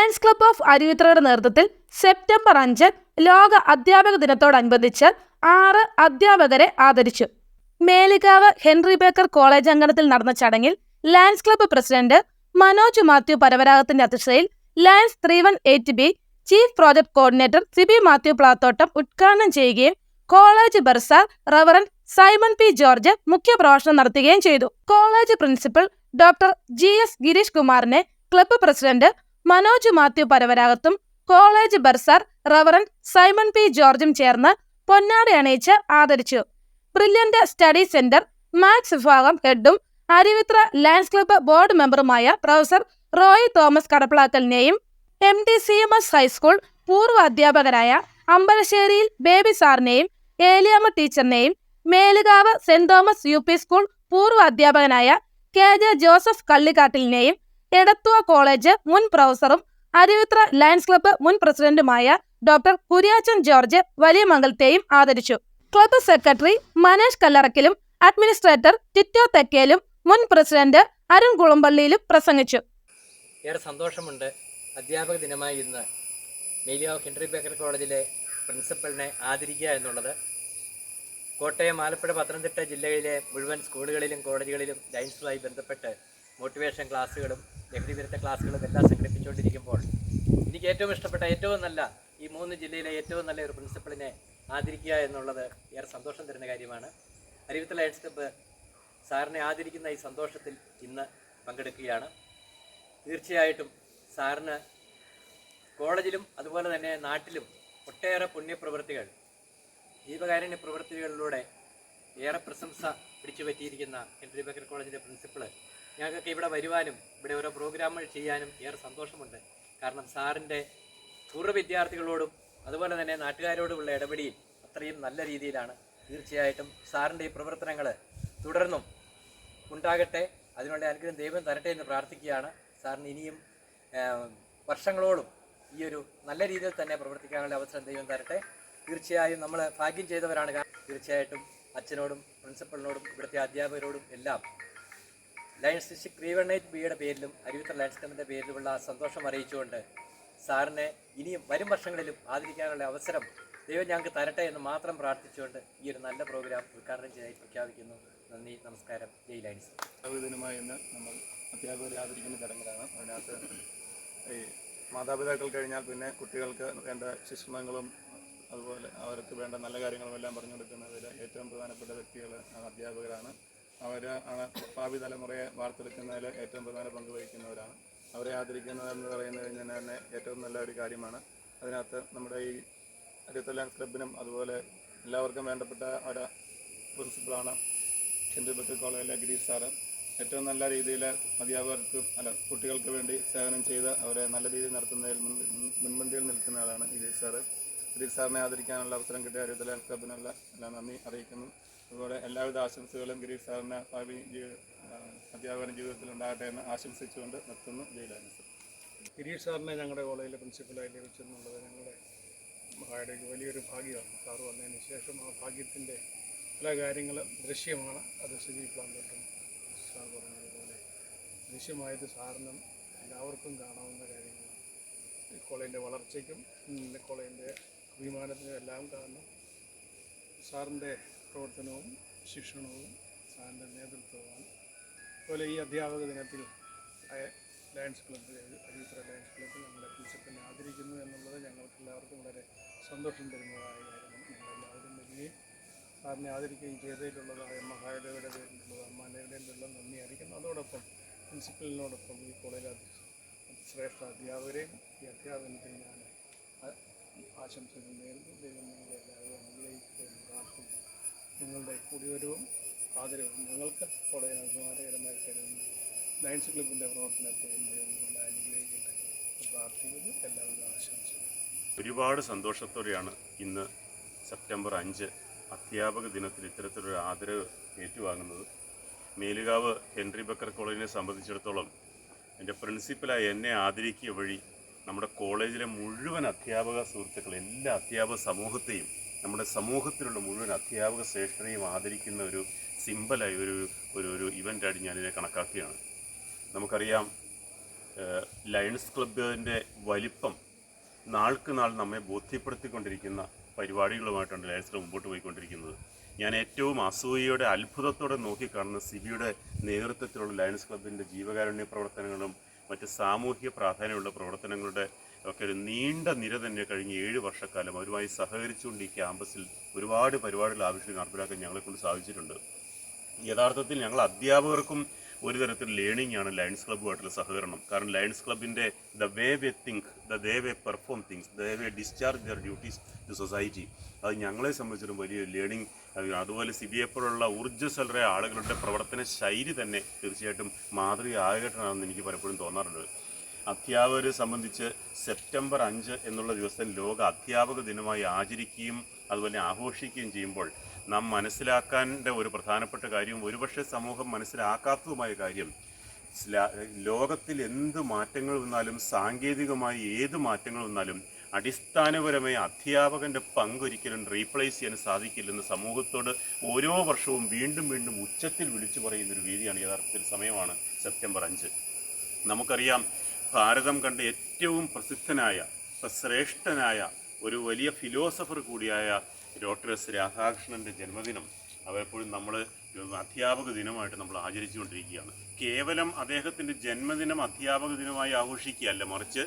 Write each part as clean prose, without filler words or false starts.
Lions club of അരുവിത്രയുടെ നേതൃത്വത്തിൽ September 5 ലോക അധ്യാപക ദിനത്തോടനുബന്ധിച്ച് 6 അധ്യാപകരെ ആദരിച്ചു. മേലുകാവ് ഹെൻറി ബേക്കർ കോളേജ് അങ്കണത്തിൽ നടന്ന ചടങ്ങിൽ Lions club president Manoj Mathew പരവരാഗത്തിന്റെ അധ്യക്ഷതയിൽ Lions 3180B chief project coordinator Siby Mathew Plathottam ഉദ്ഘാടനം ചെയ്യുകയും college bursar reverend Simon P George മുഖ്യപ്രഭാഷണം നടത്തുകയും ചെയ്തു. College principal doctor GS Girish കുമാറിനെ ക്ലബ്ബ് പ്രസിഡന്റ് മനോജ് മാത്യു പരവരാഗത്തും college bursar reverend Simon P ജോർജും ചേർന്ന് പൊന്നാട അണിയിച്ച് ആദരിച്ചു. ബ്രില്യന്റ് സ്റ്റഡി സെന്റർ മാത്സ് വിഭാഗം ഹെഡും അരുവിത്ര ലയൺസ് ക്ലബ്ബ് ബോർഡ് മെമ്പറുമായ പ്രൊഫസർ റോയ് തോമസ് കടപ്ലാക്കലിനെയും MDCMS ഹൈസ്കൂൾ പൂർവ്വ അധ്യാപകരായ അമ്പലശ്ശേരിയിൽ ബേബി സാറിനെയും ഏലിയമ്മ ടീച്ചറിനെയും Melukavu Saint Thomas UP school പൂർവ്വ അധ്യാപകനായ KJ ജോസഫ് കള്ളിക്കാട്ടിലിനെയും എടത്തുവ കോളേജ് മുൻ പ്രൊഫസറും അരുവിത്ര ലയൺസ് ക്ലബ്ബ് മുൻ പ്രസിഡന്റുമായ ഡോക്ടർ കുര്യാച്ചൻ ജോർജ് വലിയമംഗലത്തെയും ആദരിച്ചു. ക്ലബ്ബ് സെക്രട്ടറി മനേഷ് കല്ലറക്കിലും അഡ്മിനിസ്ട്രേറ്റർ ടിറ്റോ തെക്കേലും മുൻ പ്രസിഡന്റ് അരുൺ കുളമ്പള്ളിയിലും പ്രസംഗിച്ചു. ഏറെ സന്തോഷമുണ്ട്. അധ്യാപക ദിനമായി ഇന്ന് മേലുകാവ് ഹെൻറി ബേക്കർ കോളേജിലെ പ്രിൻസിപ്പലിനെ ആദരിക്കുക എന്നുള്ളത്. കോട്ടയം, ആലപ്പുഴ, പത്തനംതിട്ട ജില്ലകളിലെ മുഴുവൻ സ്കൂളുകളിലും കോളേജുകളിലും ലയൺസുമായി ബന്ധപ്പെട്ട് മോട്ടിവേഷൻ ക്ലാസ്സുകളും ലഹരി വിരുദ്ധ ക്ലാസ്സുകളും എല്ലാം സംഘടിപ്പിച്ചുകൊണ്ടിരിക്കുമ്പോൾ എനിക്ക് ഏറ്റവും ഇഷ്ടപ്പെട്ട ഏറ്റവും നല്ല ഈ 3 ജില്ലയിലെ ഏറ്റവും നല്ല ഒരു പ്രിൻസിപ്പളിനെ ആദരിക്കുക എന്നുള്ളത് ഏറെ സന്തോഷം തരുന്ന കാര്യമാണ്. അരുവിത്ര ലയൺസ് ക്ലബ്ബ് സാറിനെ ആദരിക്കുന്ന ഈ സന്തോഷത്തിൽ ഇന്ന് പങ്കെടുക്കുകയാണ്. തീർച്ചയായിട്ടും സാറിന് കോളേജിലും അതുപോലെ തന്നെ നാട്ടിലും ഒട്ടേറെ പുണ്യപ്രവൃത്തികൾ, ജീവകാരുണ്യ പ്രവൃത്തികളിലൂടെ ഏറെ പ്രശംസ പിടിച്ചു പറ്റിയിരിക്കുന്ന ഹെൻറി ബേക്കർ കോളേജിൻ്റെ പ്രിൻസിപ്പള്, ഞങ്ങൾക്കൊക്കെ ഇവിടെ വരുവാനും ഇവിടെ ഓരോ പ്രോഗ്രാമുകൾ ചെയ്യാനും ഏറെ സന്തോഷമുണ്ട്. കാരണം സാറിൻ്റെ പൂർവ്വ വിദ്യാർത്ഥികളോടും അതുപോലെ തന്നെ നാട്ടുകാരോടുമുള്ള ഇടപെടിയിൽ അത്രയും നല്ല രീതിയിലാണ്. തീർച്ചയായിട്ടും സാറിൻ്റെ ഈ പ്രവർത്തനങ്ങൾ തുടർന്നും ഉണ്ടാകട്ടെ, അതിനുള്ള അനുഗ്രഹം ദൈവം തരട്ടെ എന്ന് പ്രാർത്ഥിക്കുകയാണ്. സാറിന് ഇനിയും വർഷങ്ങളോളം ഈ ഒരു നല്ല രീതിയിൽ തന്നെ പ്രവർത്തിക്കാനുള്ള അവസരം ദൈവം തരട്ടെ. തീർച്ചയായും നമ്മൾ ഭാഗ്യം ചെയ്തവരാണ്. തീർച്ചയായിട്ടും അച്ഛനോടും പ്രിൻസിപ്പളിനോടും ഇവിടുത്തെ അധ്യാപകരോടും എല്ലാം ലയൺസ് ഡിസ്ട്രിക്ട് 3180Bയുടെ പേരിലും അരുവിത്ര ലയൺസ് ക്ലബ്ബിൻ്റെ പേരിലുമുള്ള സന്തോഷം അറിയിച്ചുകൊണ്ട് സാറിനെ ഇനിയും വരും വർഷങ്ങളിലും ആദരിക്കാനുള്ള അവസരം ദൈവം ഞങ്ങൾക്ക് തരട്ടെ എന്ന് മാത്രം പ്രാർത്ഥിച്ചുകൊണ്ട് ഈ ഒരു നല്ല പ്രോഗ്രാം ഉദ്ഘാടനം ചെയ്തായി പ്രഖ്യാപിക്കുന്നു. നന്ദി, നമസ്കാരം. ജയ് ലയൺസ്. ദിനമായി ഇന്ന് നമ്മൾ അധ്യാപകരെ ആദരിക്കുന്ന ചടങ്ങിലാണ്. അതിനകത്ത് ഈ മാതാപിതാക്കൾ കഴിഞ്ഞാൽ പിന്നെ കുട്ടികൾക്ക് വേണ്ട ശിക്ഷണങ്ങളും അതുപോലെ അവർക്ക് വേണ്ട നല്ല കാര്യങ്ങളും എല്ലാം പറഞ്ഞു കൊടുക്കുന്നതിൽ ഏറ്റവും പ്രധാനപ്പെട്ട വ്യക്തികൾ അധ്യാപകരാണ്. അവർ ഭാവി തലമുറയെ വാർത്തെടുക്കുന്നതിൽ ഏറ്റവും പ്രധാന പങ്ക് വഹിക്കുന്നവരാണ്. അവരെ ആദരിക്കുന്നതെന്ന് പറയുന്നത് തന്നെ ഏറ്റവും നല്ല ഒരു കാര്യമാണ്. അതിനകത്ത് നമ്മുടെ ഈ അരുവിത്ര ലയൺസ് ക്ലബ്ബിനും അതുപോലെ എല്ലാവർക്കും വേണ്ടപ്പെട്ട ഒരു പ്രിൻസിപ്പളാണ് ഹെൻറി ബേക്കർ കോളേജിലെ ഗിരീഷ് സാറ്. ഏറ്റവും നല്ല രീതിയിൽ അധ്യാപകർക്കും കുട്ടികൾക്ക് വേണ്ടി സേവനം ചെയ്ത് അവരെ നല്ല രീതിയിൽ നടത്തുന്നതിൽ മുൻപന്തിയിൽ നിൽക്കുന്ന ആളാണ് ഗിരീഷ് സാറ്. ഗിരീഷ് സാറിനെ ആദരിക്കാനുള്ള അവസരം കിട്ടിയ അരുവിത്ര ലയൺസ് ക്ലബ്ബിനുള്ള എല്ലാം നന്ദി അറിയിക്കുന്നു. അതുപോലെ എല്ലാവിധ ആശംസകളും ഗിരീഷ് സാറിന് ഭാവി അധ്യാപന ജീവിതത്തിൽ ഉണ്ടാകട്ടെ എന്ന് ആശംസിച്ചുകൊണ്ട് നിർത്തുന്നു. ജയ് ലയൺസ്. ഗിരീഷ് സാറിനെ ഞങ്ങളുടെ കോളേജിലെ പ്രിൻസിപ്പലായി ലഭിച്ചെന്നുള്ളത് ഞങ്ങളുടെ വലിയൊരു ഭാഗ്യമാണ്. സാറ് വന്നതിന് ശേഷം ആ ഭാഗ്യത്തിൻ്റെ പല കാര്യങ്ങളും ദൃശ്യമാണ്. അത് സിബി പ്ലാന്തോട്ടം സാർ പറഞ്ഞതുപോലെ ദൃശ്യമായത് സാറിനും എല്ലാവർക്കും കാണാവുന്ന കാര്യങ്ങളാണ്. ഈ കോളേജിൻ്റെ വളർച്ചയ്ക്കും കോളേജിൻ്റെ അഭിമാനത്തിനും എല്ലാം കാരണം സാറിൻ്റെ പ്രവർത്തനവും ശിക്ഷണവും സാറിൻ്റെ നേതൃത്വമാണ്. അതുപോലെ ഈ അധ്യാപക ദിനത്തിൽ lions club Aruvithura lions club നമ്മുടെ പ്രിൻസിപ്പലിനെ ആദരിക്കുന്നു എന്നുള്ളത് ഞങ്ങൾക്ക് എല്ലാവർക്കും വളരെ സന്തോഷം തരുന്നതായ കാര്യമാണ്. ഞങ്ങളെല്ലാവരും വരികയും സാറിനെ ആദരിക്കുകയും ചെയ്തതിലുള്ളതായ മഹാദേവയുടെ പേരിലുള്ളത് അമ്മാനയുടെയും എല്ലാം നന്ദി അറിയിക്കുന്നു. അതോടൊപ്പം പ്രിൻസിപ്പലിനോടൊപ്പം ഈ കോളേജിലെ ശ്രേഷ്ഠ അധ്യാപകരെയും ഈ അധ്യാപനത്തിൽ ഞാൻ ആശംസകൾ നേരുന്നു. ദൈവം നിങ്ങളെ എല്ലാവരും അനുഗ്രഹിക്കുകയും പ്രാർത്ഥിക്കുന്നു. നിങ്ങളുടെ കുടിവരവും ആദരവും ഞങ്ങൾക്ക് കോളേജ് അഭിമാനകരമായി കരുതുന്നു. ലയൺസ് ക്ലബ്ബിൻ്റെ പ്രവർത്തനത്തെ നിങ്ങളുടെ അനുഗ്രഹിക്കട്ടെ പ്രാർത്ഥിക്കുന്നു. എല്ലാവരും ആശംസിക്കുന്നു. ഒരുപാട് സന്തോഷത്തോടെയാണ് ഇന്ന് സെപ്റ്റംബർ 5 അധ്യാപക ദിനത്തിൽ ഇത്തരത്തിലൊരു ആദരവ് ഏറ്റുവാങ്ങുന്നത്. മേലുകാവ് ഹെൻറി ബേക്കർ കോളേജിനെ സംബന്ധിച്ചിടത്തോളം എൻ്റെ പ്രിൻസിപ്പലായി എന്നെ ആദരിക്കുക വഴി നമ്മുടെ കോളേജിലെ മുഴുവൻ അധ്യാപക സുഹൃത്തുക്കൾ, എല്ലാ അധ്യാപക സമൂഹത്തെയും, നമ്മുടെ സമൂഹത്തിലുള്ള മുഴുവൻ അധ്യാപക ശ്രേഷ്ഠരെയും ആദരിക്കുന്ന ഒരു സിമ്പലായി ഒരു ഇവൻ്റായിട്ട് ഞാനിതിനെ കണക്കാക്കുകയാണ്. നമുക്കറിയാം ലയൺസ് ക്ലബിൻ്റെ വലിപ്പം നാൾക്ക് നാൾ നമ്മെ ബോധ്യപ്പെടുത്തിക്കൊണ്ടിരിക്കുന്ന പരിപാടികളുമായിട്ടാണ് ലയൺസ് ക്ലബ് മുമ്പോട്ട് പോയിക്കൊണ്ടിരിക്കുന്നത്. ഞാൻ ഏറ്റവും അസൂയയോടെ അത്ഭുതത്തോടെ നോക്കിക്കാണുന്ന സിബിയുടെ നേതൃത്വത്തിലുള്ള ലയൺസ് ക്ലബിൻ്റെ ജീവകാരുണ്യ പ്രവർത്തനങ്ങളും മറ്റ് സാമൂഹ്യ പ്രാധാന്യമുള്ള പ്രവർത്തനങ്ങളുടെ ഒക്കെ ഒരു നീണ്ട നിര തന്നെ കഴിഞ്ഞ 7 വർഷക്കാലം അവരുമായി സഹകരിച്ചുകൊണ്ട് ഈ ക്യാമ്പസിൽ ഒരുപാട് പരിപാടികൾ ആവശ്യം നടപ്പിലാക്കാൻ ഞങ്ങളെക്കൊണ്ട് സാധിച്ചിട്ടുണ്ട്. യഥാർത്ഥത്തിൽ ഞങ്ങൾ അധ്യാപകർക്കും ഒരു തരത്തിൽ ലേണിംഗ് ആണ് ലയൺസ് ക്ലബ്ബുമായിട്ടുള്ള സഹകരണം. കാരണം ലയൺസ് ക്ലബിൻ്റെ the way way think, the they way perform things, the way discharge their duties to society, അത് ഞങ്ങളെ സംബന്ധിച്ചിട്ടും വലിയ ലേണിംഗ്. അതുപോലെ സിബിയെപ്പോലുള്ള ഊർജ്ജസ്വലരായ ആളുകളുടെ പ്രവർത്തന ശൈലി തന്നെ തീർച്ചയായിട്ടും മാതൃകയാകട്ടാണെന്ന് എനിക്ക് പലപ്പോഴും തോന്നാറുണ്ട്. അധ്യാപകരെ സംബന്ധിച്ച് സെപ്റ്റംബർ 5 എന്നുള്ള ദിവസം ലോക അധ്യാപക ദിനമായി ആചരിക്കുകയും അതുപോലെ ആഘോഷിക്കുകയും ചെയ്യുമ്പോൾ നാം മനസ്സിലാക്കേണ്ട ഒരു പ്രധാനപ്പെട്ട കാര്യവും ഒരുപക്ഷെ സമൂഹം മനസ്സിലാക്കാത്തതുമായ കാര്യം, ലോകത്തിൽ എന്ത് മാറ്റങ്ങൾ വന്നാലും സാങ്കേതികമായി ഏത് മാറ്റങ്ങൾ വന്നാലും അടിസ്ഥാനപരമായി അധ്യാപകൻ്റെ പങ്കൊരിക്കലും റീപ്ലേസ് ചെയ്യാൻ സാധിക്കില്ലെന്ന് സമൂഹത്തോട് ഓരോ വർഷവും വീണ്ടും വീണ്ടും ഉച്ചത്തിൽ വിളിച്ചു പറയുന്നൊരു വേദിയാണ് യഥാർത്ഥത്തിൽ സമയമാണ് സെപ്റ്റംബർ 5. നമുക്കറിയാം, ഭാരതം കണ്ട ഏറ്റവും പ്രസിദ്ധനായ ശ്രേഷ്ഠനായ ഒരു വലിയ ഫിലോസഫർ കൂടിയായ ഡോക്ടർ എസ് രാധാകൃഷ്ണൻ്റെ ജന്മദിനം അവരെപ്പോഴും നമ്മൾ അധ്യാപക ദിനമായിട്ട് നമ്മൾ ആചരിച്ചുകൊണ്ടിരിക്കുകയാണ്. കേവലം അദ്ദേഹത്തിൻ്റെ ജന്മദിനം അധ്യാപക ദിനമായി ആഘോഷിക്കുകയല്ല, മറിച്ച്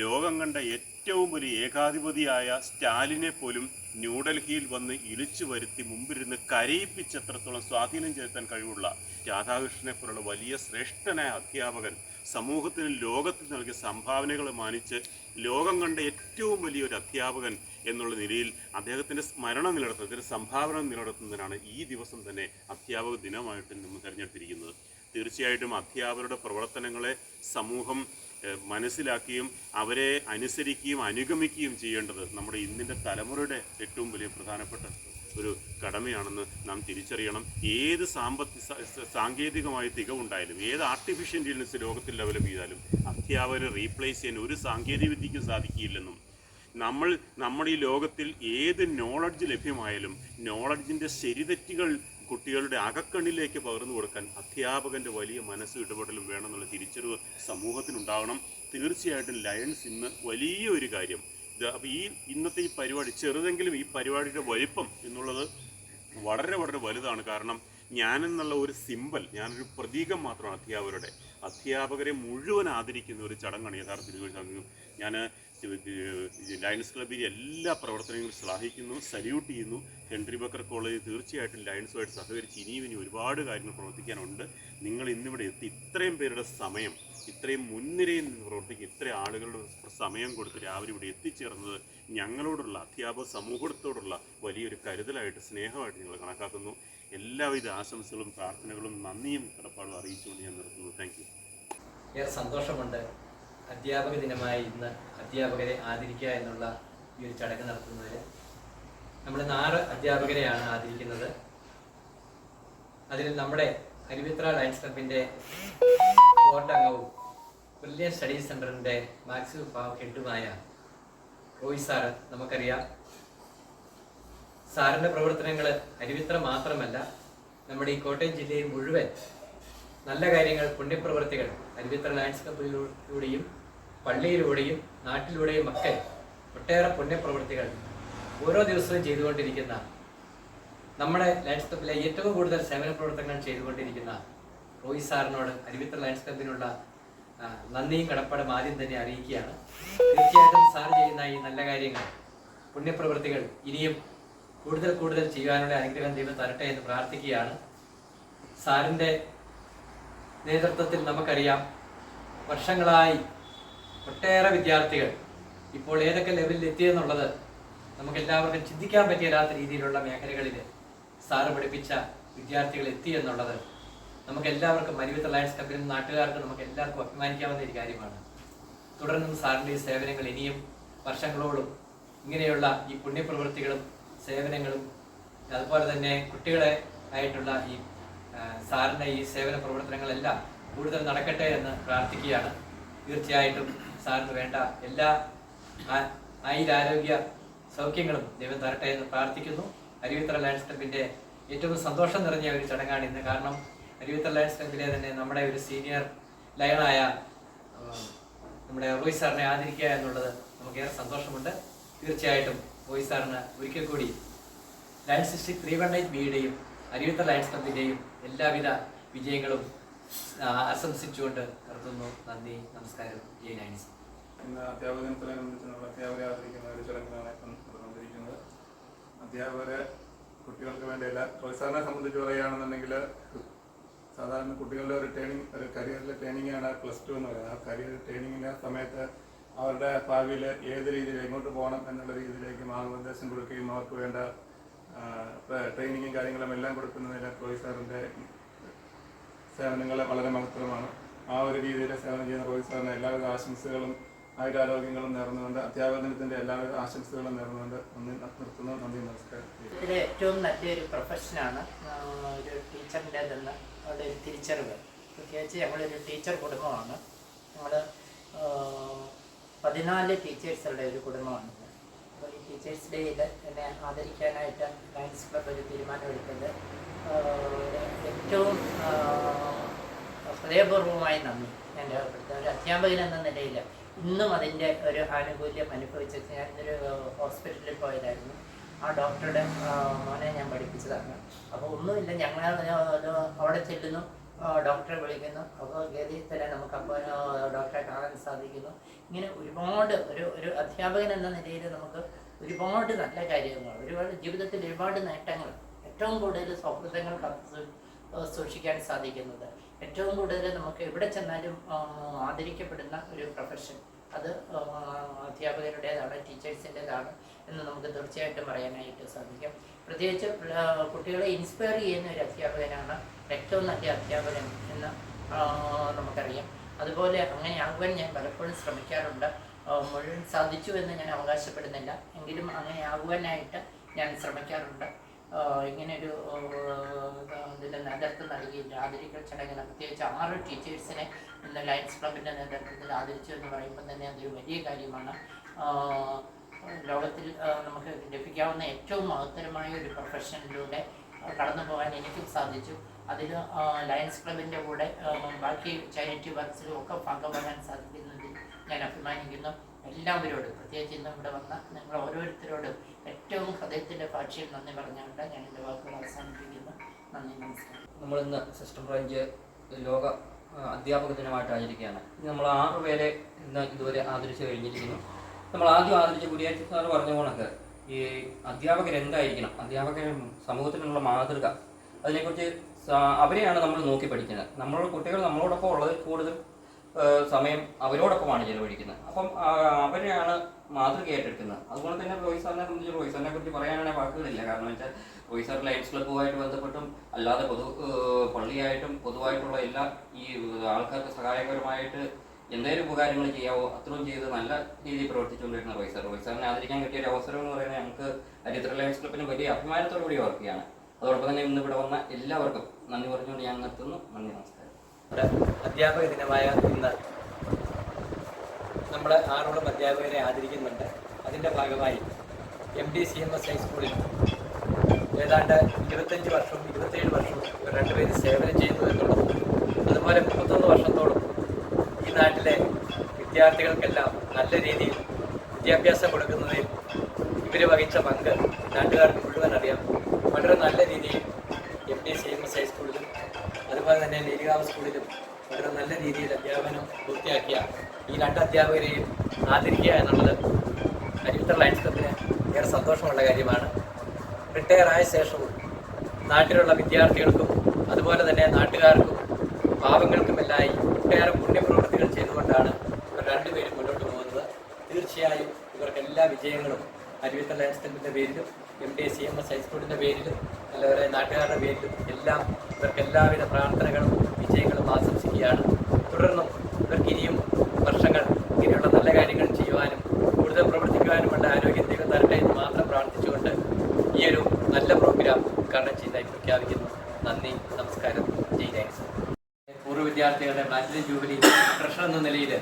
ലോകം കണ്ട ഏറ്റവും വലിയ ഏകാധിപതിയായ സ്റ്റാലിനെ പോലും ന്യൂഡൽഹിയിൽ വന്ന് ഇളിച്ചു വരുത്തി മുമ്പിരുന്ന് കരയിപ്പിച്ചത്രത്തോളം സ്വാധീനം ചെലുത്താൻ കഴിവുള്ള രാധാകൃഷ്ണനെ പോലുള്ള വലിയ ശ്രേഷ്ഠനായ അധ്യാപകൻ സമൂഹത്തിന് ലോകത്തിൽ നൽകിയ സംഭാവനകൾ മാനിച്ച് ലോകം കണ്ട ഏറ്റവും വലിയൊരു അധ്യാപകൻ എന്നുള്ള നിലയിൽ അദ്ദേഹത്തിൻ്റെ സ്മരണ നിലനിർത്തുന്നതിന് സംഭാവന നിലനിർത്തുന്നതിനാണ് ഈ ദിവസം തന്നെ അധ്യാപക ദിനമായിട്ട് നമ്മൾ തിരഞ്ഞെടുത്തിരിക്കുന്നത്. തീർച്ചയായിട്ടും അധ്യാപകരുടെ പ്രവർത്തനങ്ങളെ സമൂഹം മനസ്സിലാക്കുകയും അവരെ അനുസരിക്കുകയും അനുഗമിക്കുകയും ചെയ്യേണ്ടത് നമ്മുടെ ഇന്നിൻ്റെ തലമുറയുടെ ഏറ്റവും വലിയ പ്രധാനപ്പെട്ട ഒരു കടമയാണെന്ന് നാം തിരിച്ചറിയണം. ഏത് സാങ്കേതികമായ തികവുണ്ടായാലും, ഏത് ആർട്ടിഫിഷ്യൽ ഇൻ്റലിജൻസ് ലോകത്തിൽ ഡെവലപ്പ് ചെയ്താലും അധ്യാപകരെ റീപ്ലേസ് ചെയ്യാൻ ഒരു സാങ്കേതിക വിദ്യയ്ക്കും സാധിക്കില്ലെന്നും, നമ്മുടെ ഈ ലോകത്തിൽ ഏത് നോളജ് ലഭ്യമായാലും നോളജിൻ്റെ ശരിതെറ്റുകൾ കുട്ടികളുടെ അകക്കണ്ണിലേക്ക് പകർന്നു കൊടുക്കാൻ അധ്യാപകൻ്റെ വലിയ മനസ്സ് ഇടപെടലും വേണമെന്നുള്ള തിരിച്ചറിവ് സമൂഹത്തിനുണ്ടാവണം. തീർച്ചയായിട്ടും ലയൺസ് ഇന്ന് വലിയൊരു കാര്യം, അപ്പോൾ ഈ ഇന്നത്തെ ഈ പരിപാടി ചെറുതെങ്കിലും ഈ പരിപാടിയുടെ വലിപ്പം എന്നുള്ളത് വളരെ വളരെ വലുതാണ്. കാരണം ഞാനെന്നുള്ള ഒരു സിമ്പൽ, ഞാനൊരു പ്രതീകം മാത്രമാണ് അധ്യാപകരെ മുഴുവൻ ആദരിക്കുന്ന ഒരു ചടങ്ങാണ് യഥാർത്ഥത്തിൽ. ഞാൻ ലയൺസ് ക്ലബിൻ്റെ എല്ലാ പ്രവർത്തനങ്ങളും ശ്ലാഘിക്കുന്നു, സല്യൂട്ട് ചെയ്യുന്നു. ഹെൻറി ബക്കർ കോളേജ് തീർച്ചയായിട്ടും ലയൺസുമായിട്ട് സഹകരിച്ച് ഇനി ഒരുപാട് കാര്യങ്ങൾ പ്രവർത്തിക്കാനുണ്ട്. നിങ്ങൾ ഇന്നിവിടെ എത്തി ഇത്രയും പേരുടെ സമയം, ഇത്രയും മുൻനിരയിൽ നിന്ന് പ്രവർത്തിക്കുക, ഇത്രയും ആളുകളുടെ സമയം കൊടുത്ത് രാവിലെ ഇവിടെ എത്തിച്ചേർന്നത് ഞങ്ങളോടുള്ള അധ്യാപക സമൂഹത്തോടുള്ള വലിയൊരു കരുതലായിട്ട് സ്നേഹമായിട്ട് ഞങ്ങൾ കണക്കാക്കുന്നു. എല്ലാവിധ ആശംസകളും പ്രാർത്ഥനകളും നന്ദിയും കടപ്പാടും അറിയിച്ചുകൊണ്ട് ഞാൻ നിർത്തുന്നു. Thank you. ഏറെ സന്തോഷമുണ്ട് അധ്യാപക ദിനമായി ഇന്ന് അധ്യാപകരെ ആദരിക്കുക എന്നുള്ള ഈ ഒരു ചടങ്ങ് നടത്തുന്നതിൽ. നമ്മൾ 4 അധ്യാപകരെയാണ് ആദരിക്കുന്നത്. അതിൽ നമ്മുടെ അരുവിത്ര ലയൺസ് ക്ലബിൻ്റെ ബോർഡ് അംഗവും ബ്രില്യൻ സ്റ്റഡീസ് സെൻ്ററിൻ്റെ മാത്സ് വിഭാഗം ഹെഡുമായ റോയ് സാറ്. നമുക്കറിയാം, സാറിൻ്റെ പ്രവർത്തനങ്ങൾ അരുവിത്ര മാത്രമല്ല നമ്മുടെ ഈ കോട്ടയം ജില്ലയിൽ മുഴുവൻ നല്ല കാര്യങ്ങൾ, പുണ്യപ്രവൃത്തികൾ അരുവിത്ര ലയൺസ് ക്ലബിലൂടെയും പള്ളിയിലൂടെയും നാട്ടിലൂടെയും ഒക്കെ ഒട്ടേറെ പുണ്യപ്രവൃത്തികൾ ഓരോ ദിവസവും ചെയ്തുകൊണ്ടിരിക്കുന്ന, നമ്മുടെ ലയൺസ് ക്ലബിലെ ഏറ്റവും കൂടുതൽ സേവന പ്രവർത്തനങ്ങൾ ചെയ്തുകൊണ്ടിരിക്കുന്ന റോയ് സാറിനോട് അരുവിത്ര ലയൺസ് ക്ലബിനുള്ള നന്ദിയും കടപ്പാടും ആദ്യം തന്നെ അറിയിക്കുകയാണ്. തീർച്ചയായിട്ടും സാർ ചെയ്യുന്ന ഈ നല്ല കാര്യങ്ങൾ, പുണ്യപ്രവൃത്തികൾ ഇനിയും കൂടുതൽ കൂടുതൽ ചെയ്യാനുള്ള അനുഗ്രഹം ദൈവം തരട്ടെ എന്ന് പ്രാർത്ഥിക്കുകയാണ്. സാറിൻ്റെ നേതൃത്വത്തിൽ നമുക്കറിയാം, വർഷങ്ങളായി ഒട്ടേറെ വിദ്യാർത്ഥികൾ ഇപ്പോൾ ഏതൊക്കെ ലെവലിൽ എത്തിയെന്നുള്ളത് നമുക്കെല്ലാവർക്കും ചിന്തിക്കാൻ പറ്റിയല്ലാത്ത രീതിയിലുള്ള മേഖലകളിൽ സാറ് പഠിപ്പിച്ച വിദ്യാർത്ഥികൾ എത്തി എന്നുള്ളത് നമുക്കെല്ലാവർക്കും അരുവിത്ര ലയൺസ് ക്ലബിനും നാട്ടുകാർക്ക് നമുക്ക് എല്ലാവർക്കും അഭിമാനിക്കാവുന്ന ഒരു കാര്യമാണ്. തുടർന്നും സാറിൻ്റെ ഈ സേവനങ്ങൾ ഇനിയും വർഷങ്ങളോളം ഇങ്ങനെയുള്ള ഈ പുണ്യപ്രവൃത്തികളും സേവനങ്ങളും അതുപോലെ തന്നെ കുട്ടികളെ ആയിട്ടുള്ള ഈ സാറിൻ്റെ ഈ സേവന പ്രവർത്തനങ്ങളെല്ലാം കൂടുതൽ നടക്കട്ടെ എന്ന് പ്രാർത്ഥിക്കുകയാണ്. തീർച്ചയായിട്ടും സാറിന് വേണ്ട എല്ലാ ആയുരാരോഗ്യ സൗഖ്യങ്ങളും ദൈവം തരട്ടെ എന്ന് പ്രാർത്ഥിക്കുന്നു. അരുവിത്ര ലയൺസ് ക്ലബിൻ്റെ ഏറ്റവും സന്തോഷം നിറഞ്ഞ ഒരു ചടങ്ങാണ് ഇന്ന്. കാരണം അരുവിത്ര ലയൺസ് ക്ലബിലെ തന്നെ നമ്മുടെ ഒരു സീനിയർ ലയണായ നമ്മുടെ റോയ് സാറിനെ ആദരിക്കുക എന്നുള്ളത് നമുക്കേറെ സന്തോഷമുണ്ട്. തീർച്ചയായിട്ടും റോയ് സാറിന് ഒരിക്കൽ കൂടി ലയൺസ് ഡിസ്ട്രിക്ട് 318 ബിയുടെയും അരിയുത്ത ലയൺസ് ക്ലബിൻ്റെയും എല്ലാവിധ വിജയങ്ങളും ആശംസിച്ചുകൊണ്ട് നിർത്തുന്നു. നന്ദി, നമസ്കാരം. ജയ് ലയൺസ്. ഇന്ന് അധ്യാപക ദിനത്തോടനുബന്ധിച്ച് നമ്മൾ അധ്യാപകരെ ആദരിക്കുന്ന ഒരു ചടങ്ങിലാണ് ഇപ്പം നടന്നുകൊണ്ടിരിക്കുന്നത്. അധ്യാപകരെ കുട്ടികൾക്ക് വേണ്ടിയല്ല, റോയ് സാറിനെ സംബന്ധിച്ച് പറയുകയാണെന്നുണ്ടെങ്കിൽ സാധാരണ കുട്ടികളുടെ ഒരു കരിയറിലെ ട്രെയിനിങ്ങാണ് +2 എന്ന് പറയുന്നത്. ആ കരിയർ ട്രെയിനിങ്ങിൻ്റെ സമയത്ത് അവരുടെ ഭാവിയിൽ ഏത് രീതിയിൽ എങ്ങോട്ട് പോകണം എന്നുള്ള രീതിയിലേക്ക് മാർഗനിർദ്ദേശം കൊടുക്കുകയും അവർക്ക് വേണ്ട ട്രെയിനിങ്ങും കാര്യങ്ങളും എല്ലാം കൊടുക്കുന്നതിൽ റോയ് സാറിൻ്റെ സേവനങ്ങൾ വളരെ മഹത്തരമാണ്. ആ ഒരു രീതിയിൽ സേവനം ചെയ്യുന്ന റോയ് സാറിന് എല്ലാവിധ ആശംസകളും ആയുരാരോഗ്യങ്ങളും നേർന്നുകൊണ്ട് അധ്യാപക ദിനത്തിൻ്റെ എല്ലാവിധ ആശംസകളും നേർന്നുകൊണ്ട് നിർത്തുന്നു. നന്ദി, നമസ്കാരം. ഇതിൽ ഏറ്റവും നല്ലൊരു പ്രൊഫഷനാണ് ഒരു ടീച്ചറിൻ്റെതെന്ന് അവിടെ ഒരു തിരിച്ചറിവ്. പ്രത്യേകിച്ച് ഞങ്ങളൊരു ടീച്ചർ കുടുംബമാണ്. ഞങ്ങൾ 14 ടീച്ചേഴ്സുള്ള ഒരു കുടുംബമാണ്. അപ്പോൾ ഈ ടീച്ചേഴ്സ് ഡേയിൽ എന്നെ ആദരിക്കാനായിട്ട് ലയൺസ് ക്ലബ് ഒരു തീരുമാനമെടുത്തത് ഏറ്റവും ഹൃദയപൂർവ്വമായി നന്ദി ഞാൻ രേഖപ്പെടുത്തുന്നു. ഒരു അധ്യാപകൻ എന്ന നിലയിൽ ഇന്നും അതിൻ്റെ ഒരു ആനുകൂല്യം അനുഭവിച്ചു. ഞാനൊരു ഹോസ്പിറ്റലിൽ പോയതായിരുന്നു. ആ ഡോക്ടറുടെ മോനെ ഞാൻ പഠിപ്പിച്ചതാണ്. അപ്പോൾ ഒന്നുമില്ല, ഞങ്ങൾ അവിടെ ചെല്ലുന്നു, ഡോക്ടറെ വിളിക്കുന്നു, അപ്പോൾ ഗതിയിൽ തന്നെ നമുക്ക് അപ്പോൾ ഡോക്ടറെ കാണാൻ സാധിക്കുന്നു. ഇങ്ങനെ ഒരുപാട് ഒരു അധ്യാപകൻ എന്ന നിലയിൽ നമുക്ക് ഒരുപാട് നല്ല കാര്യങ്ങൾ, ഒരുപാട് ജീവിതത്തിൽ ഒരുപാട് നേട്ടങ്ങൾ, ഏറ്റവും കൂടുതൽ സൗഹൃദങ്ങൾ സൂക്ഷിക്കാൻ സാധിക്കുന്നത്, ഏറ്റവും കൂടുതൽ നമുക്ക് എവിടെ ചെന്നാലും ആദരിക്കപ്പെടുന്ന ഒരു പ്രൊഫഷൻ അത് അധ്യാപകരുടേതാണ്, ടീച്ചേഴ്സിൻ്റെതാണ് എന്ന് നമുക്ക് തീർച്ചയായിട്ടും പറയാനായിട്ട് സാധിക്കും. പ്രത്യേകിച്ച് കുട്ടികളെ ഇൻസ്പയർ ചെയ്യുന്ന ഒരു അധ്യാപകനാണ് ഏറ്റവും നല്ല അധ്യാപകൻ എന്ന് നമുക്കറിയാം. അതുപോലെ അങ്ങനെ ആകുവാൻ ഞാൻ പലപ്പോഴും ശ്രമിക്കാറുണ്ട്. മുഴുവൻ സാധിച്ചു എന്ന് ഞാൻ അവകാശപ്പെടുന്നില്ല, എങ്കിലും അങ്ങനെ ആകുവാനായിട്ട് ഞാൻ ശ്രമിക്കാറുണ്ട്. ഇങ്ങനെയൊരു ഇതിൻ്റെ നേതൃത്വം നൽകിയില്ല ആദരിക്കൽ ചടങ്ങിന് പ്രത്യേകിച്ച് 6 ടീച്ചേഴ്സിനെ ഇന്ന് ലയൺസ് ക്ലബിൻ്റെ നേതൃത്വത്തിൽ ആദരിച്ചു എന്ന് പറയുമ്പോൾ തന്നെ അതൊരു വലിയ കാര്യമാണ്. ലോകത്തിൽ നമുക്ക് ലഭിക്കാവുന്ന ഏറ്റവും മഹത്തരമായ ഒരു പ്രൊഫഷനിലൂടെ കടന്നു പോകാൻ എനിക്കും സാധിച്ചു. അതിൽ ലയൺസ് ക്ലബിൻ്റെ കൂടെ ബാക്കി ചാരിറ്റി വർക്ക്സിലും ഒക്കെ ഭാഗമാകാൻ സാധിക്കുന്നതിൽ ഞാൻ അഭിമാനിക്കുന്നു. എല്ലാവരോടും, പ്രത്യേകിച്ച് ഇന്ന് ഇവിടെ വന്ന നിങ്ങൾ ഓരോരുത്തരോടും ഏറ്റവും ഹൃദയത്തിൻ്റെ ഭാഷയിൽ നന്ദി പറഞ്ഞുകൊണ്ട് ഞാൻ എൻ്റെ വാക്കുകൾ അവസാനിപ്പിക്കുന്നു. നന്ദി, നമസ്കാരം. നമ്മളിന്ന് സെപ്റ്റംബർ 5 ലോക അധ്യാപക ദിനമായിട്ട് ആചരിക്കുകയാണ്. നമ്മൾ 6 പേരെ ഇന്ന് ഇതുവരെ ആദരിച്ചു കഴിഞ്ഞിരിക്കുന്നു. നമ്മൾ ആദ്യം ആദരിച്ച കുര്യാച്ചി സാർ പറഞ്ഞ കണക്ക് ഈ അധ്യാപകരെന്തായിരിക്കണം, അധ്യാപകർ സമൂഹത്തിനുള്ള മാതൃക, അതിനെക്കുറിച്ച് അവരെയാണ് നമ്മൾ നോക്കി പഠിക്കുന്നത്. നമ്മളുടെ കുട്ടികൾ നമ്മളോടൊപ്പം ഉള്ളത് കൂടുതൽ സമയം അവരോടൊപ്പമാണ് ചിലവഴിക്കുന്നത്. അപ്പം അവരെയാണ് മാതൃകയായിട്ടെടുക്കുന്നത്. അതുപോലെ തന്നെ റോയ് സാറിനെ സംബന്ധിച്ച് റോയ് സാറിനെ കുറിച്ച് പറയാനാണെങ്കിൽ വാക്കുകളില്ല. കാരണം വെച്ചാൽ റോയ് സാർ ലയൺസ് ക്ലബ്ബുമായിട്ട് ബന്ധപ്പെട്ടും അല്ലാതെ പള്ളിയായിട്ടും പൊതുവായിട്ടുള്ള എല്ലാ ഈ ആൾക്കാർക്ക് സഹായകരമായിട്ട് എന്തെങ്കിലും ഉപകാരങ്ങൾ ചെയ്യാവോ അത്രയും ചെയ്ത് നല്ല രീതിയിൽ പ്രവർത്തിച്ചുകൊണ്ടിരുന്ന റോയ് സാർ. റോയ് സാറിനെ ആദരിക്കാൻ കിട്ടിയ ഒരു അവസരം എന്ന് പറയുന്നത് ഞങ്ങൾക്ക് അരിത്ര ലയൺസ് ക്ലബ്ബിന് വലിയ അഭിമാനത്തോടു കൂടി ഓർക്കുകയാണ്. അതോടൊപ്പം തന്നെ ഇന്ന് ഇവിടെ വന്ന എല്ലാവർക്കും നന്ദി പറഞ്ഞുകൊണ്ട് ഞാൻ നിർത്തുന്നു. നന്ദി, നമസ്കാരം. അധ്യാപക ദിനമായ ഇന്ന് നമ്മൾ 6 അധ്യാപകരെ ആദരിക്കുന്നുണ്ട്. അതിൻ്റെ ഭാഗമായി MDCMS ഹൈസ്കൂളിൽ ഏതാണ്ട് 25 വർഷവും 27 വർഷവും ഇവർ 2 പേര് സേവനം ചെയ്യുന്നു എന്നുള്ളതും അതുപോലെ 31 വർഷത്തോളം ഈ നാട്ടിലെ വിദ്യാർത്ഥികൾക്കെല്ലാം നല്ല രീതിയിൽ വിദ്യാഭ്യാസം കൊടുക്കുന്നതിൽ ഇവർ വഹിച്ച പങ്ക് നാട്ടുകാർക്ക് മുഴുവൻ അറിയാം. വളരെ നല്ല രീതിയിൽ MDCMS ഹൈസ്കൂളിലും അതുപോലെ തന്നെ ലേരികാവ് സ്കൂളിലും വളരെ നല്ല രീതിയിൽ അധ്യാപനം പൂർത്തിയാക്കിയ ഈ 2 അധ്യാപകരെയും ആദരിക്കുക എന്നുള്ളത് അരിയുത്ര ലയൺസ് ക്ലബിന് ഏറെ സന്തോഷമുള്ള കാര്യമാണ്. റിട്ടയർ ആയ ശേഷവും നാട്ടിലുള്ള വിദ്യാർത്ഥികൾക്കും അതുപോലെ തന്നെ നാട്ടുകാർക്കും പാവങ്ങൾക്കുമെല്ലായി ഒട്ടേറെ പുണ്യപ്രവൃത്തികൾ ചെയ്തുകൊണ്ടാണ് ഇവർ 2 പേരും മുന്നോട്ട് പോകുന്നത്. തീർച്ചയായും ഇവർക്ക് എല്ലാ വിജയങ്ങളും അരിയുത്ര ലയൺസ് ക്ലബിൻ്റെ പേരിലും MDCMS ഹൈസ്കൂളിൻ്റെ പേരിലും അതുപോലെ നാട്ടുകാരുടെ പേരിലും എല്ലാം ഇവർക്ക് എല്ലാവിധ പ്രാർത്ഥനകളും വിജയങ്ങളും ആശംസിക്കുകയാണ്. തുടർന്നും ഇവർക്ക് ഇനിയും വർഷങ്ങൾ ഇങ്ങനെയുള്ള നല്ല കാര്യങ്ങൾ ചെയ്യുവാനും കൂടുതൽ പ്രവർത്തിക്കുവാനുമുള്ള ആരോഗ്യം ദൈവം തരട്ടെ എന്ന് മാത്രം പ്രാർത്ഥിച്ചുകൊണ്ട് ഈ ഒരു നല്ല പ്രോഗ്രാം ഉദ്ഘാടനം ചെയ്തതായി പ്രഖ്യാപിക്കുന്നു. നന്ദി, നമസ്കാരം. ജയ് ലയൺസ്. പൂർവ്വ വിദ്യാർത്ഥികളുടെ പ്ലാറ്റിനം ജൂബിലി ട്രഷറർ എന്ന നിലയിൽ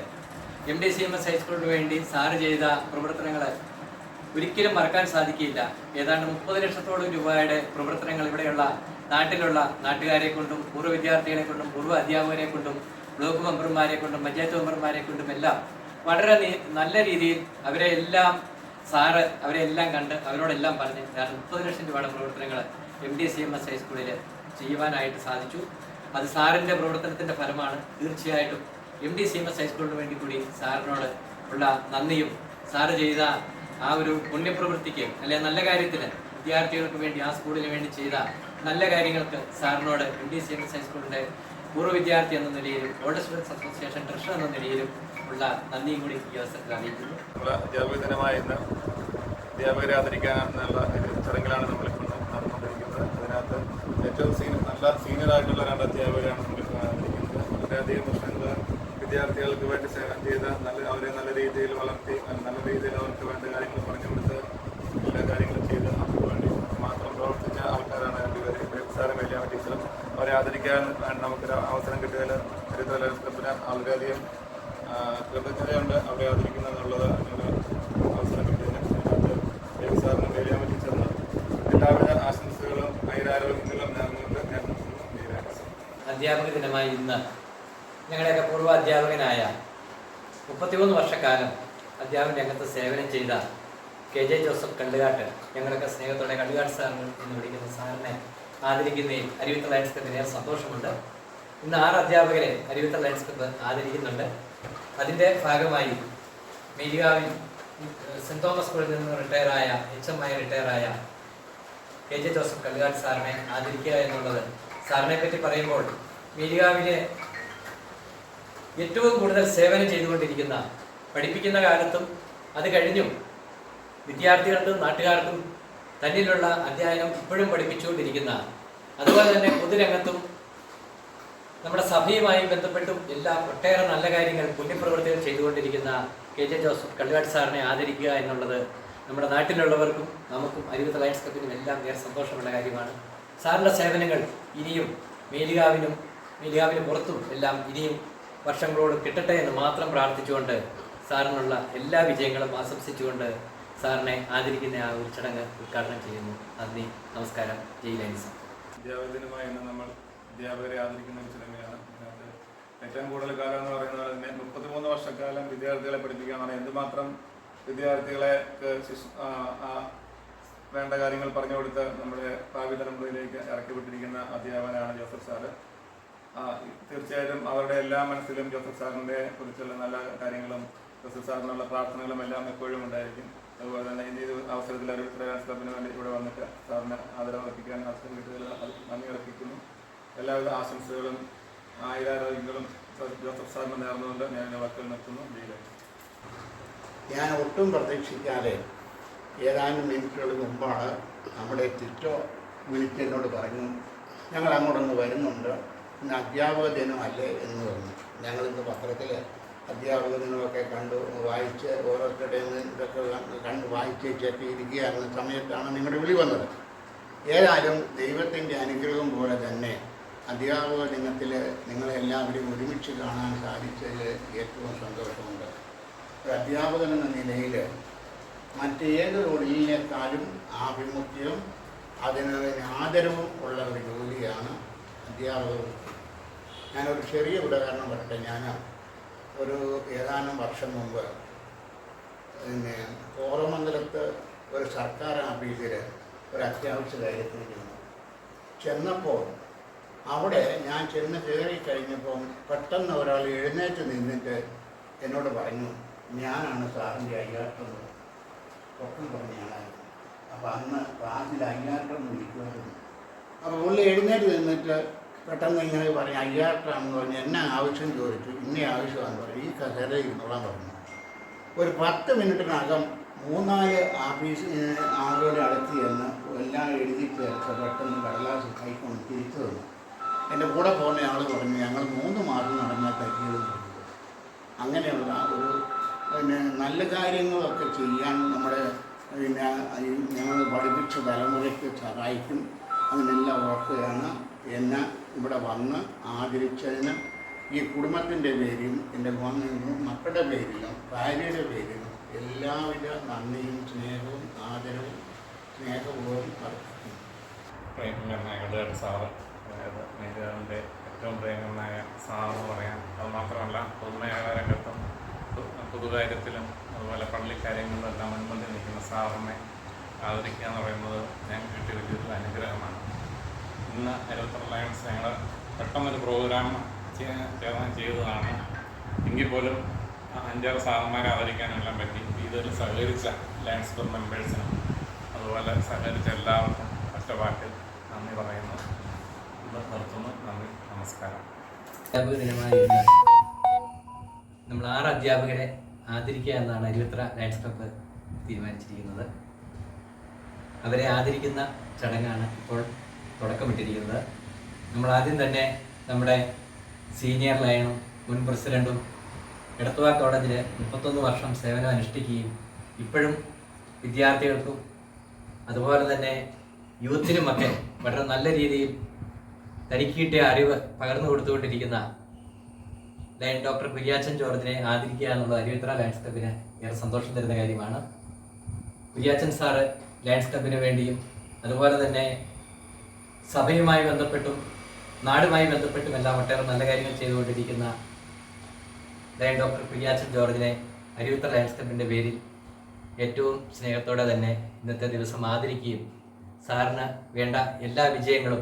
MDCMS ഹൈസ്കൂളിന് വേണ്ടി സാറ് ചെയ്ത പ്രവർത്തനങ്ങൾ ഒരിക്കലും മറക്കാൻ സാധിക്കില്ല. ഏതാണ്ട് 30 ലക്ഷത്തോളം രൂപയുടെ പ്രവർത്തനങ്ങൾ ഇവിടെയുള്ള നാട്ടിലുള്ള നാട്ടുകാരെ കൊണ്ടും പൂർവ്വ വിദ്യാർത്ഥികളെ കൊണ്ടും പൂർവ്വ അധ്യാപകരെ കൊണ്ടും ബ്ലോക്ക് മെമ്പർമാരെ കൊണ്ടും പഞ്ചായത്ത് മെമ്പർമാരെ കൊണ്ടും എല്ലാം വളരെ നല്ല രീതിയിൽ അവരെ എല്ലാം സാറ് അവരെ എല്ലാം കണ്ട് അവരോടെല്ലാം പറഞ്ഞ് 30 ലക്ഷം രൂപയുടെ പ്രവർത്തനങ്ങൾ MDCMS ഹൈസ്കൂളിൽ ചെയ്യുവാനായിട്ട് സാധിച്ചു. അത് സാറിൻ്റെ പ്രവർത്തനത്തിൻ്റെ ഫലമാണ്. തീർച്ചയായിട്ടും MDCMS ഹൈസ്കൂളിന് വേണ്ടി കൂടി സാറിനോട് ഉള്ള നന്ദിയും സാറ് ചെയ്ത ആ ഒരു പുണ്യപ്രവൃത്തിക്ക് അല്ലെങ്കിൽ നല്ല കാര്യത്തിന് വിദ്യാർത്ഥികൾക്ക് വേണ്ടി ആ സ്കൂളിന് വേണ്ടി ചെയ്ത നല്ല കാര്യങ്ങൾക്ക് സാറിനോട് MDCMS ഹൈസ്കൂളിൻ്റെ പൂർവ്വ വിദ്യാർത്ഥി എന്ന നിലയിലും ഓൾഡ് സ്റ്റുഡൻസ് അസോസിയേഷൻ ട്രഷറർ എന്ന നിലയിലും ഉള്ള നന്ദിയും കൂടി ഈ അവസരത്തിൽ അറിയിക്കുന്നു. നമ്മുടെ അധ്യാപക ദിനമായ ഇന്ന് അധ്യാപകരെ ആദരിക്കാനുള്ള ചടങ്ങിലാണ് നമ്മളിപ്പോൾ നടന്നുകൊണ്ടിരിക്കുന്നത്. അതിനകത്ത് ഏറ്റവും നല്ല സീനിയറായിട്ടുള്ള 2 അധ്യാപകരാണ് നമ്മളിപ്പോൾ ആദരിക്കുന്നത്. വളരെയധികം വർഷങ്ങൾ വിദ്യാർത്ഥികൾക്ക് വേണ്ടി സേവനം ചെയ്ത് അവരെ നല്ല രീതിയിൽ വളർത്തി നല്ല രീതിയിൽ അവർക്ക് വേണ്ട കാര്യങ്ങൾ പറഞ്ഞു കൊടുത്ത് എല്ലാ കാര്യങ്ങളും ചെയ്ത് അവർക്ക് വേണ്ടി മാത്രം പ്രവർത്തിച്ച ആൾക്കാരാണ് 2 പേര്, സാറും മേലിയാമ്മ ടീച്ചറും. അവരെ ആദരിക്കാൻ നമുക്കൊരു അവസരം കിട്ടിയതിൽ ചരിത്രത്തിന് വളരെയധികം കൃതജ്ഞതയുണ്ട്. അവരെ ആദരിക്കുന്നത് എന്നുള്ളത് അവസരം കിട്ടിയതിന് അതിനകത്ത് സാറിനും മേലിയാമ്മ ടീച്ചറിന് എല്ലാവിധ ആശംസകളും ഐരാരോഗ്യങ്ങളും നേർന്നുകൊണ്ട് ഞാൻ അധ്യാപക ദിനമായി ഇന്ന് ഞങ്ങളുടെയൊക്കെ പൂർവ്വ അധ്യാപകനായ 33 വർഷക്കാലം അധ്യാപന രംഗത്ത് സേവനം ചെയ്ത KJ ജോസഫ് കള്ളുകാട്ട്, ഞങ്ങളൊക്കെ സ്നേഹത്തോടെ കള്ളുകാട്ട് സാറിന് എന്ന് വിളിക്കുന്ന സാറിനെ ആദരിക്കുന്നതിൽ അരുവിത്തറ ലയൺസ് ക്ലബ്ബിന് ഏറെ സന്തോഷമുണ്ട്. ഇന്ന് 6 അധ്യാപകരെ അരുവിത്തറ ലയൺസ് ക്ലബ്ബ് ആദരിക്കുന്നുണ്ട്. അതിൻ്റെ ഭാഗമായി മേലികാവിൽ സെൻറ് തോമസ് സ്കൂളിൽ നിന്ന് റിട്ടയറായ HM ആയി റിട്ടയറായ KJ ജോസഫ് കള്ളുകാട്ട് സാറിനെ ആദരിക്കുക എന്നുള്ളത്, സാറിനെ പറ്റി പറയുമ്പോൾ മേലികാവിലെ ഏറ്റവും കൂടുതൽ സേവനം ചെയ്തുകൊണ്ടിരിക്കുന്ന, പഠിപ്പിക്കുന്ന കാലത്തും അത് കഴിഞ്ഞും വിദ്യാർത്ഥികൾക്കും നാട്ടുകാർക്കും തന്നിലുള്ള അധ്യയനം ഇപ്പോഴും പഠിപ്പിച്ചുകൊണ്ടിരിക്കുന്ന, അതുപോലെ തന്നെ പൊതുരംഗത്തും നമ്മുടെ സഭയുമായി ബന്ധപ്പെട്ടും എല്ലാം ഒട്ടേറെ നല്ല കാര്യങ്ങൾ പുണ്യപ്രവൃത്തികൾ ചെയ്തുകൊണ്ടിരിക്കുന്ന KJ ജോസഫ് കള്ളുകാട്ട് സാറിനെ ആദരിക്കുക എന്നുള്ളത് നമ്മുടെ നാട്ടിലുള്ളവർക്കും നമുക്കും അരുവിത്തറ ലയൺസ് ക്ലബ്ബിനും എല്ലാം ഏറെ സന്തോഷമുള്ള കാര്യമാണ്. സാറിൻ്റെ സേവനങ്ങൾ ഇനിയും മേലികാവിന് പുറത്തും എല്ലാം ഇനിയും വർഷങ്ങളോട് കിട്ടട്ടെ എന്ന് മാത്രം പ്രാർത്ഥിച്ചുകൊണ്ട് സാറിനുള്ള എല്ലാ വിജയങ്ങളും ആശംസിച്ചുകൊണ്ട് സാറിനെ ആദരിക്കുന്ന ആ ഒരു ചടങ്ങ് ഉദ്ഘാടനം ചെയ്യുന്നു. നന്ദി, നമസ്കാരം. ജയ് ലയൺസ്. അധ്യാപക ദിനമായി ഇന്ന് നമ്മൾ അധ്യാപകരെ ആദരിക്കുന്ന ഒരു ചടങ്ങാണ്. ഇതിനകത്ത് ഏറ്റവും കൂടുതൽ കാലം എന്ന് പറയുന്നത് തന്നെ 33 വർഷക്കാലം വിദ്യാർത്ഥികളെ പഠിപ്പിക്കാനാണ്. എന്തുമാത്രം വിദ്യാർത്ഥികളെ വേണ്ട കാര്യങ്ങൾ പറഞ്ഞു കൊടുത്ത് നമ്മുടെ ഭാവി തലമുറയിലേക്ക് ഇറക്കിവിട്ടിരിക്കുന്ന അധ്യാപകനാണ് ജോസഫ് സാറ്. തീർച്ചയായിട്ടും അവരുടെ എല്ലാ മനസ്സിലും ജോസഫ് സാറിനെ കുറിച്ചുള്ള നല്ല കാര്യങ്ങളും ജോസഫ് സാറിനുള്ള പ്രാർത്ഥനകളും എല്ലാം എപ്പോഴും ഉണ്ടായിരിക്കും. അതുപോലെ തന്നെ ഈ അവസരത്തിൽ അരുവിത്തറ ലയൺസ് ക്ലബ്ബിന് വേണ്ടി ഇവിടെ വന്നിട്ട് സാറിന് ആദരവർപ്പിക്കാൻ അവസരം കിട്ടിയതിൽ നന്ദി അർപ്പിക്കുന്നു. എല്ലാവിധ ആശംസകളും ആയിരാരോഗ്യങ്ങളും ജോസഫ് സാറിന് നേർന്നുകൊണ്ട് ഞാൻ എൻ്റെ വാക്കുകൾ നിർത്തുന്നു. ഞാൻ ഒട്ടും പ്രതീക്ഷിക്കാതെ ഏതാനും മിനിറ്റുകൾ മുമ്പാണ് നമ്മുടെ ടിറ്റോ വിളിച്ച് എന്നോട് പറഞ്ഞു, ഞങ്ങൾ അങ്ങോട്ടൊന്ന് വരുന്നുണ്ട്, ഇന്ന് അധ്യാപക ദിനമല്ലേ എന്ന് പറഞ്ഞു. ഞങ്ങളിന്ന് പത്രത്തിൽ അധ്യാപക ദിനമൊക്കെ കണ്ടു വായിച്ച് ഓരോരുത്തരുടെയും ഇതൊക്കെ കണ്ട് വായിച്ച് ചെക്ക് ഇരിക്കുകയായിരുന്ന സമയത്താണ് നിങ്ങളുടെ വിളി വന്നത്. ഏതായാലും ദൈവത്തിൻ്റെ അനുഗ്രഹം പോലെ തന്നെ അധ്യാപക ദിനത്തിൽ നിങ്ങളെല്ലാവരെയും ഒരുമിച്ച് കാണാൻ സാധിച്ചതിൽ ഏറ്റവും സന്തോഷമുണ്ട്. ഒരു അധ്യാപകൻ എന്ന നിലയിൽ മറ്റേത് തൊഴിലിനേക്കാളും ആഭിമുഖ്യവും അതിന് ആദരവും ഉള്ള ഒരു ജോലിയാണ് അധ്യാപകർ. ഞാനൊരു ചെറിയ ഉദാഹരണം പറയട്ടെ. ഞാൻ ഒരു ഏതാനും വർഷം മുമ്പ് കോറമംഗലത്ത് ഒരു സർക്കാർ ഓഫീസിൽ ഒരു അത്യാവശ്യ കാര്യത്തിന് ചെന്നപ്പോൾ അവിടെ ഞാൻ ചെന്ന് കയറി കഴിഞ്ഞപ്പം പെട്ടെന്ന് ഒരാൾ എഴുന്നേറ്റ് നിന്നിട്ട് എന്നോട് പറഞ്ഞു, ഞാനാണ് സാറിൻ്റെ അയ്യാട്ടം ഒപ്പം പറഞ്ഞാണ്. അപ്പോൾ അന്ന് ക്ലാസ്സിൽ അയ്യാട്ടം വിളിക്കുമായിരുന്നു. അപ്പോൾ പുള്ളി എഴുന്നേറ്റ് നിന്നിട്ട് പെട്ടെന്ന് ഇങ്ങനെ പറഞ്ഞു അയ്യാട്ടാണെന്ന് പറഞ്ഞ് എന്നെ ആവശ്യം ചോദിച്ചു. ഇന്ന ആവശ്യമാണെന്ന് പറഞ്ഞു. ഈ കസേര ഇരുന്നോളാൻ പറഞ്ഞു. ഒരു 10 മിനിറ്റിനകം 3-4 ആളുകളുടെ അടുത്ത് ചെന്ന് എല്ലാം എഴുതി ചേർത്ത് പെട്ടെന്ന് കടലാസ് കൈക്കൊണ്ട് തിരിച്ചു തന്നു. എൻ്റെ കൂടെ പോകുന്ന ആൾ പറഞ്ഞു, ഞങ്ങൾ 3 മാസം നടന്നാൽ തയ്യലും കൊടുക്കും. അങ്ങനെയുള്ള ഒരു നല്ല കാര്യങ്ങളൊക്കെ ചെയ്യാൻ നമ്മുടെ ഞങ്ങൾ പഠിപ്പിച്ച തലമുറയ്ക്ക് സഹായിക്കും. അതിനെല്ലാം ഓർക്കുകയാണ്. എന്നെ ഇവിടെ വന്ന് ആദരിച്ചതിന് ഈ കുടുംബത്തിൻ്റെ പേരിലും എൻ്റെ മക്കളുടെ പേരിലും ഭാര്യയുടെ പേരിലും എല്ലാവിധ നന്ദിയും സ്നേഹവും ആദരവും സ്നേഹപൂർവ്വം അർപ്പിക്കുന്നു. സാറ് അതായത് മേലുകാവിൻ്റെ ഏറ്റവും പ്രിയങ്കരനായ സാറെന്ന് പറയാം. അതുമാത്രമല്ല പൊതുമേഖലാ രംഗത്തും പൊതുകാര്യത്തിലും അതുപോലെ പള്ളിക്കാര്യങ്ങളിലും എല്ലാം മുൻപന്തിൽ നിൽക്കുന്ന സാറിനെ ആദരിക്കുക എന്ന് പറയുന്നത് ഞങ്ങൾക്ക് കിട്ടിയ വലിയൊരു അനുഗ്രഹമാണ്. ഇന്ന് അരുവിത്തറ ലയൺസ് ഞങ്ങൾ പെട്ടെന്നൊരു പ്രോഗ്രാം ചെയ്തതാണ്. എങ്കിൽ പോലും 5-6 സാറന്മാരെ ആദരിക്കാനെല്ലാം പറ്റി. ഇതിൽ സഹകരിച്ച ലയൺസ് ക്ലബ് മെമ്പേഴ്സിനും അതുപോലെ സഹകരിച്ച എല്ലാവർക്കും ഒറ്റവാക്കിൽ നന്ദി പറയുന്നു. ഇത് നിർത്തുന്നു. നന്ദി, നമസ്കാരം. അധ്യാപക ദിനമായ ഇന്ന് നമ്മൾ 6 അധ്യാപകരെ ആദരിക്കുക എന്നാണ് അരുവിത്തറ ലയൺസ് ക്ലബ്ബ് തീരുമാനിച്ചിരിക്കുന്നത്. അവരെ ആദരിക്കുന്ന ചടങ്ങാണ് ഇപ്പോൾ തുടക്കമിട്ടിരിക്കുന്നത്. നമ്മൾ ആദ്യം തന്നെ നമ്മുടെ സീനിയർ ലയണും മുൻ പ്രസിഡൻറ്റും എടത്തുവാ കോളേജിൽ 31 വർഷം സേവനം അനുഷ്ഠിക്കുകയും ഇപ്പോഴും വിദ്യാർത്ഥികൾക്കും അതുപോലെ തന്നെ യൂത്തിനുമൊക്കെ വളരെ നല്ല രീതിയിൽ തനിക്ക് കിട്ടിയ അറിവ് പകർന്നു കൊടുത്തുകൊണ്ടിരിക്കുന്ന ലയൺ ഡോക്ടർ കുര്യാച്ചൻ ജോർജിനെ ആദരിക്കുക എന്നുള്ളത് അരുവിത്തറ ലയൺസ് ക്ലബിന് ഏറെ സന്തോഷം തരുന്ന കാര്യമാണ്. കുര്യാച്ചൻ സാറ് ലയൺസ് ക്ലബിന് വേണ്ടിയും അതുപോലെ തന്നെ സഭയുമായി ബന്ധപ്പെട്ടും നാടുമായി ബന്ധപ്പെട്ടും എല്ലാം ഒട്ടേറെ നല്ല കാര്യങ്ങൾ ചെയ്തുകൊണ്ടിരിക്കുന്ന ലയൺ ഡോക്ടർ കുര്യാച്ചൻ ജോർജിനെ അരുവിത്തറ ലയൺസ് ക്ലബിൻ്റെ പേരിൽ ഏറ്റവും സ്നേഹത്തോടെ തന്നെ ഇന്നത്തെ ദിവസം ആദരിക്കുകയും സാറിന് വേണ്ട എല്ലാ വിജയങ്ങളും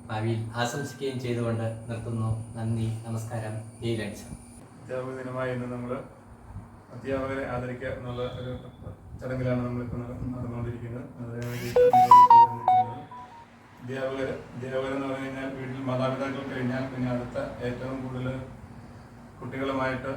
ഭാവിയിൽ ആശംസിക്കുകയും ചെയ്തുകൊണ്ട് നിർത്തുന്നു. നന്ദി, നമസ്കാരം. ജയ് ലയൺസ്. അധ്യാപക ദിനമായി ഇന്ന് നമ്മൾ അധ്യാപകരെ ആദരിക്കുക എന്നുള്ള ഒരു ചടങ്ങിലാണ് നമ്മളിപ്പോൾ നടന്നുകൊണ്ടിരിക്കുന്നത്. അധ്യാപകരെന്ന് പറഞ്ഞു കഴിഞ്ഞാൽ വീട്ടിൽ മാതാപിതാക്കൾ കഴിഞ്ഞാൽ പിന്നെ അടുത്ത ഏറ്റവും കൂടുതൽ കുട്ടികളുമായിട്ട്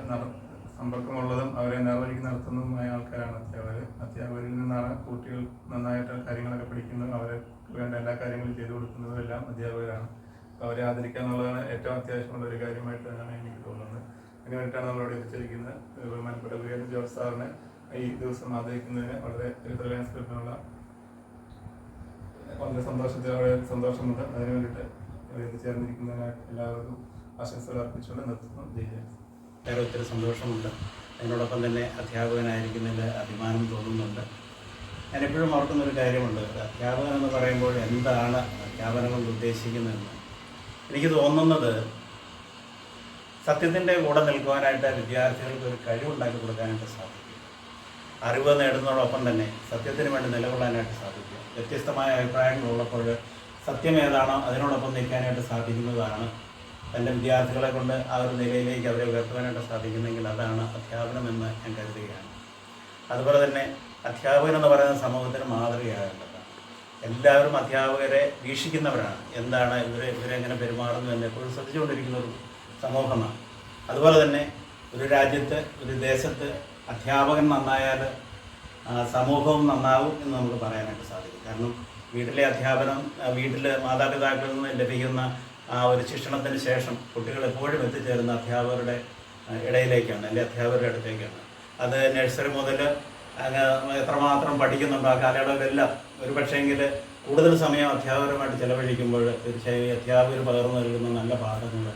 സമ്പർക്കമുള്ളതും അവരെ നേർവഴിക്ക് നടത്തുന്നതുമായ ആൾക്കാരാണ് അധ്യാപകർ. അധ്യാപകരിൽ നിന്നാണ് കുട്ടികൾ നന്നായിട്ട് കാര്യങ്ങളൊക്കെ പഠിക്കുന്നതും അവർക്ക് വേണ്ട എല്ലാ കാര്യങ്ങളും ചെയ്തു കൊടുക്കുന്നതും എല്ലാം അധ്യാപകരാണ്. അപ്പോൾ അവരെ ആദരിക്കുക എന്നുള്ളതാണ് ഏറ്റവും അത്യാവശ്യമുള്ള ഒരു കാര്യമായിട്ട് തന്നെയാണ് എനിക്ക് തോന്നുന്നത്. അതിന് വേണ്ടിയിട്ടാണ് നമ്മളിവിടെ എത്തിച്ചിരിക്കുന്നത്. ബഹുമാനപ്പെട്ട കുര്യാച്ചൻ ജോർജ് സാറിനെ ഈ ദിവസം ആദരിക്കുന്നതിന് വളരെ ലയൺസ് ക്ലബിനുള്ള വളരെ സന്തോഷമുണ്ട്. അതിന് വേണ്ടിയിട്ട് എത്തിച്ചേർന്നിരിക്കുന്നതിനായിട്ട് എല്ലാവർക്കും ആശംസകൾ അർപ്പിച്ചുകൊണ്ട് നിർത്തുന്നു. ഏറെ ഒത്തിരി സന്തോഷമുണ്ട്. അതിനോടൊപ്പം തന്നെ അധ്യാപകനായിരിക്കുന്നതിൽ അഭിമാനം തോന്നുന്നുണ്ട്. ഞാനെപ്പോഴും ഓർക്കുന്നൊരു കാര്യമുണ്ട്, അധ്യാപകൻ എന്ന് പറയുമ്പോൾ എന്താണ് അധ്യാപനം കൊണ്ട് ഉദ്ദേശിക്കുന്നതെന്ന്. എനിക്ക് തോന്നുന്നത് സത്യത്തിൻ്റെ കൂടെ നിൽക്കുവാനായിട്ട് വിദ്യാർത്ഥികൾക്ക് ഒരു കഴിവുണ്ടാക്കി കൊടുക്കാനായിട്ട് സാധിക്കും. അറിവ് നേടുന്നതോടൊപ്പം തന്നെ സത്യത്തിന് വേണ്ടി നിലകൊള്ളാനായിട്ട് സാധിക്കും. വ്യത്യസ്തമായ അഭിപ്രായങ്ങളുള്ളപ്പോൾ സത്യം ഏതാണോ അതിനോടൊപ്പം നിൽക്കാനായിട്ട് സാധിക്കുന്നതാണ് തൻ്റെ വിദ്യാർത്ഥികളെ കൊണ്ട് ആ ഒരു നിലയിലേക്ക് അവരെ ഉയർത്തുവാനായിട്ട് സാധിക്കുന്നെങ്കിൽ അതാണ് അധ്യാപനമെന്ന് ഞാൻ കരുതുകയാണ്. അതുപോലെ തന്നെ അധ്യാപകൻ എന്ന് പറയുന്ന സമൂഹത്തിന് മാതൃകയാകേണ്ടതാണ്. എല്ലാവരും അധ്യാപകരെ വീക്ഷിക്കുന്നവരാണ്. എന്താണ് ഇവരെങ്ങനെ പെരുമാറുന്നു എന്ന് എപ്പോഴും ശ്രദ്ധിച്ചുകൊണ്ടിരിക്കുന്ന ഒരു സമൂഹമാണ്. അതുപോലെ തന്നെ ഒരു രാജ്യത്ത് ഒരു ദേശത്ത് അധ്യാപകൻ നന്നായാൽ സമൂഹവും നന്നാവും എന്ന് നമുക്ക് പറയാനായിട്ട് സാധിക്കും. കാരണം വീട്ടിലെ അധ്യാപനം, വീട്ടിൽ മാതാപിതാക്കളിൽ നിന്ന് ലഭിക്കുന്ന ആ ഒരു ശിക്ഷണത്തിന് ശേഷം കുട്ടികൾ എപ്പോഴും എത്തിച്ചേരുന്ന അധ്യാപകരുടെ ഇടയിലേക്കാണ്, അല്ലെങ്കിൽ അധ്യാപകരുടെ അടുത്തേക്കാണ്. അത് നഴ്സറി മുതൽ എത്രമാത്രം പഠിക്കുന്നുണ്ടോ ആ കാലയളവിലെല്ലാം ഒരു പക്ഷേങ്കിൽ കൂടുതൽ സമയം അധ്യാപകരുമായിട്ട് ചിലവഴിക്കുമ്പോൾ തീർച്ചയായും അധ്യാപകർ പകർന്നു നൽകുന്ന നല്ല പാഠങ്ങൾ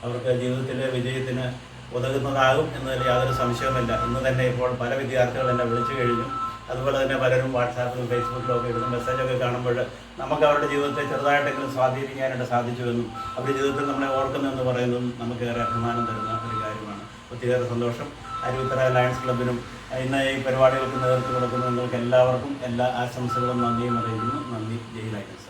അവർക്ക് ജീവിതത്തിലെ വിജയത്തിന് ഉതകുന്നതാകും എന്നതിൽ യാതൊരു സംശയവുമില്ല. ഇന്ന് തന്നെ ഇപ്പോൾ പല വിദ്യാർത്ഥികൾ എന്നെ വിളിച്ചു കഴിഞ്ഞു. അതുപോലെ തന്നെ പലരും വാട്സാപ്പിലും ഫേസ്ബുക്കിലും ഒക്കെ ഇടുന്ന മെസ്സേജൊക്കെ കാണുമ്പോൾ നമുക്ക് അവരുടെ ജീവിതത്തെ ചെറുതായിട്ടെങ്കിലും സ്വാധീനിക്കാനായിട്ട് സാധിച്ചുവെന്നും അവരുടെ ജീവിതത്തിൽ നമ്മളെ ഓർക്കുന്നെന്ന് പറയുന്നതും നമുക്കേറെ അഭിമാനം തരുന്ന ഒരു കാര്യമാണ്. ഒത്തിരിയേറെ സന്തോഷം. അരുവിത്തറ ലയൺസ് ക്ലബിനും ഇന്ന് ഈ പരിപാടികൾക്ക് നേതൃത്വം കൊടുക്കുന്ന നിങ്ങൾക്ക് എല്ലാവർക്കും എല്ലാ ആശംസകളും നന്ദിയും അറിയിക്കുന്നു. നന്ദി. ജയ് ലയൺസ്.